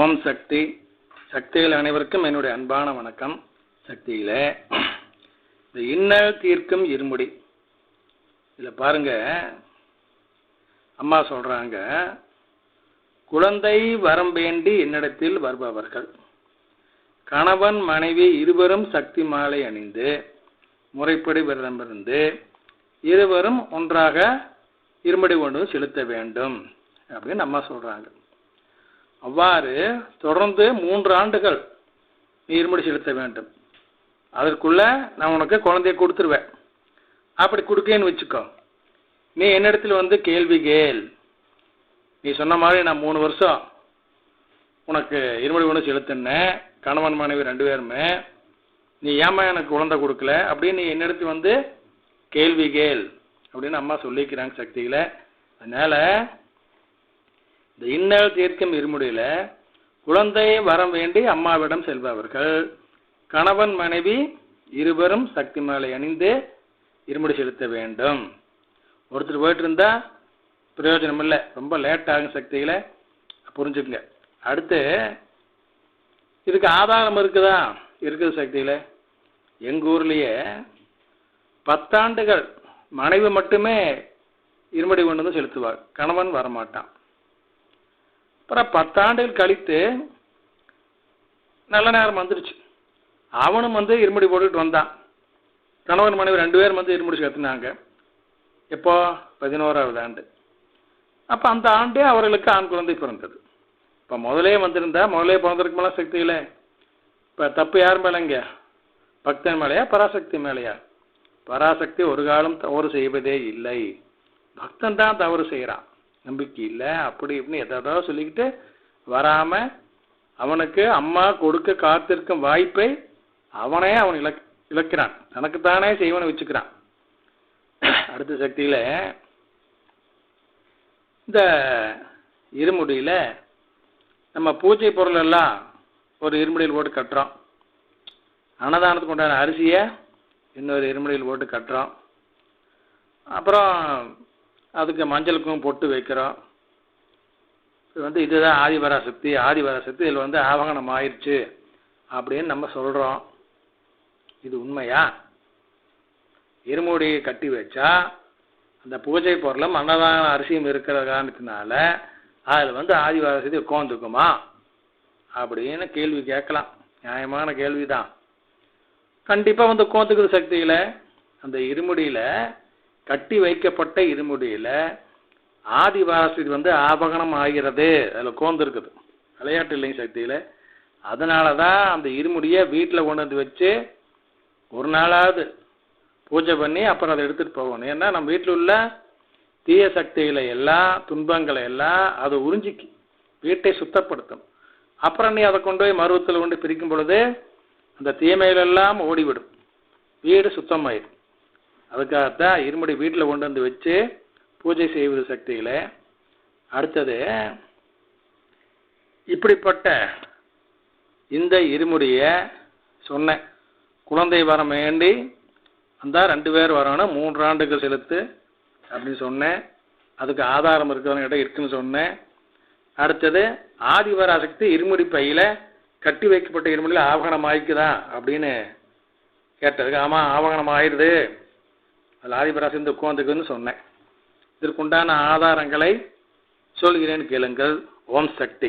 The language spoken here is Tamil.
ஓம் சக்தி. சக்திகள் அனைவருக்கும் என்னுடைய அன்பான வணக்கம். சக்தியில இந்த இன்னல் தீர்க்கும் இருமுடி இதில் பாருங்க, அம்மா சொல்றாங்க, குழந்தை வரம் வேண்டி என்னிடத்தில் வருபவர்கள் கணவன் மனைவி இருவரும் சக்தி மாலை அணிந்து முறைப்படி விரதமிருந்து இருவரும் ஒன்றாக இருமுடி கொண்டு செலுத்த வேண்டும் அப்படின்னு அம்மா சொல்றாங்க. அவ்வாறு தொடர்ந்து 3 ஆண்டுகள் நீ இருமுடி செலுத்த வேண்டும். அதற்குள்ள நான் உனக்கு குழந்தைய கொடுத்துருவேன். அப்படி கொடுக்கேன்னு வச்சுக்கோ, நீ என்னிடத்தில் வந்து கேள்வி கேள். நீ சொன்ன மாதிரி நான் 3 வருஷம் உனக்கு இருமுடி கொண்டு செலுத்தினேன், கணவன் மனைவி 2 பேருமே, நீ ஏமா எனக்கு குழந்தை கொடுக்கல அப்படின்னு நீ என்னிடத்தில் வந்து கேள்வி கேள் அப்படின்னு அம்மா சொல்லிக்கிறாங்க சக்தியில. அதனால இந்த இன்னல் தீர்க்கும் இருமுடியில குழந்தை வரம் வேண்டி அம்மாவிடம் செல்பவர்கள் கணவன் மனைவி இருவரும் சக்தி மாலை அணிந்து இருமுடி செலுத்த வேண்டும். ஒருத்தர் போயிட்டு இருந்தா பிரயோஜனம் இல்லை, ரொம்ப லேட் ஆகும் சக்தியில, புரிஞ்சுக்குங்க. அடுத்து இதுக்கு ஆதாரம் இருக்குதா? இருக்குது சக்தியில. எங்க ஊர்லயே 10 ஆண்டுகள் மனைவி மட்டுமே இருமுடி கொண்டு வந்து செலுத்துவார், கணவன் வரமாட்டான். அப்புறம் 10 ஆண்டுகள் கழித்து நல்ல நேரம் வந்துருச்சு, அவனும் வந்து இருமுடி போட்டுட்டு வந்தான். கணவன் மனைவி 2 பேரும் வந்து இருமுடி செலுத்தினாங்க. எப்போ? 11ஆவது ஆண்டு. அப்போ அந்த ஆண்டே அவர்களுக்கு ஆண் குழந்தை பிறந்தது. இப்போ முதலே வந்திருந்தா, முதலே பிறந்ததுக்கு மேலே சக்தியில இப்போ தப்பு யார் மேலேங்க? பக்தன் மேலையா பராசக்தி மேலையா? பராசக்தி ஒரு காலம் தவறு செய்வதே இல்லை, பக்தன் தான் தவறு செய்கிறான். நம்பிக்கை இல்லை அப்படி இப்படின்னு எதாவது சொல்லிக்கிட்டு வராம அவனுக்கு அம்மா கொடுக்க காத்திருக்கும் வாய்ப்பை அவனே அவன் இழக்கிறான், தனக்குத்தானே செய்வனை வச்சுக்கிறான். அடுத்த சக்தியில இந்த இருமுடியில நம்ம பூஜை பொருள் எல்லாம் ஒரு இருமுடியில் போட்டு கட்டுறோம். அன்னதானத்துக்கு உண்டான அரிசியை இன்னொரு இருமுடியில் போட்டு கட்டுறோம். அப்புறம் அதுக்கு மஞ்சளுக்கும் பொட்டு வைக்கிறோம். இது வந்து இதுதான் ஆதிபராசக்தி, ஆதிபராசக்தி இதில் வந்து ஆவகனம் ஆயிடுச்சு அப்படின்னு நம்ம சொல்கிறோம். இது உண்மையா? இருமுடி கட்டி வச்சா அந்த பூஜை பொருளும் அன்னதான அரிசியும் இருக்கிற காரணத்தினால அதில் வந்து ஆதிபராசக்தி உட்காந்துக்குமா அப்படின்னு கேள்வி கேட்கலாம். நியாயமான கேள்வி தான். கண்டிப்பாக வந்து உட்காந்துக்குது சக்தியில். அந்த இருமுடியில் கட்டி வைக்கப்பட்ட இருமுடியில் ஆதிபராசக்தி வந்து ஆபகனம் ஆகிறது, அதில் கோந்துருக்குது, விளையாட்டு இல்லைங்க சக்தியில். அதனால தான் அந்த இருமுடியை வீட்டில் கொண்டு வந்து வச்சு ஒரு நாளாவது பூஜை பண்ணி அப்புறம் அதை எடுத்துகிட்டு போகணும். ஏன்னா நம்ம வீட்டில் உள்ள தீய சக்திகளை எல்லாம் துன்பங்களை எல்லாம் அதை உறிஞ்சிக்கி வீட்டை சுத்தப்படுத்தும். அப்புறம் நீ அதை கொண்டு போய் மருவத்தில் கொண்டு பிரிக்கும் பொழுது அந்த தீமையிலெல்லாம் ஓடிவிடும், வீடு சுத்தமாயிடும். அதுக்காகத்தான் இருமுடி வீட்டில் கொண்டு வந்து வச்சு பூஜை செய்வது சக்தியில. அடுத்தது, இப்படிப்பட்ட இந்த இருமுடியை சொன்ன குழந்தை வரம் வேண்டி அந்த 2 பேர் வரணும், 3 ஆண்டுகள் செலுத்து அப்படின்னு சொன்னேன். அதுக்கு ஆதாரம் இருக்கிறவங்க இருக்குன்னு சொன்னேன். அடுத்தது, ஆதிபராசக்தி இருமுடி பையில கட்டி வைக்கப்பட்ட இருமுடியில் ஆவகனம் ஆயிக்குதா அப்படின்னு கேட்டதுக்கு ஆமாம் ஆவகனம் ஆயிடுது, அதில் ஆதிபராசக்தி உட்காந்துக்குன்னு சொன்னேன். இதற்குண்டான ஆதாரங்களை சொல்கிறேன் கேளுங்கள். ஓம் சக்தி.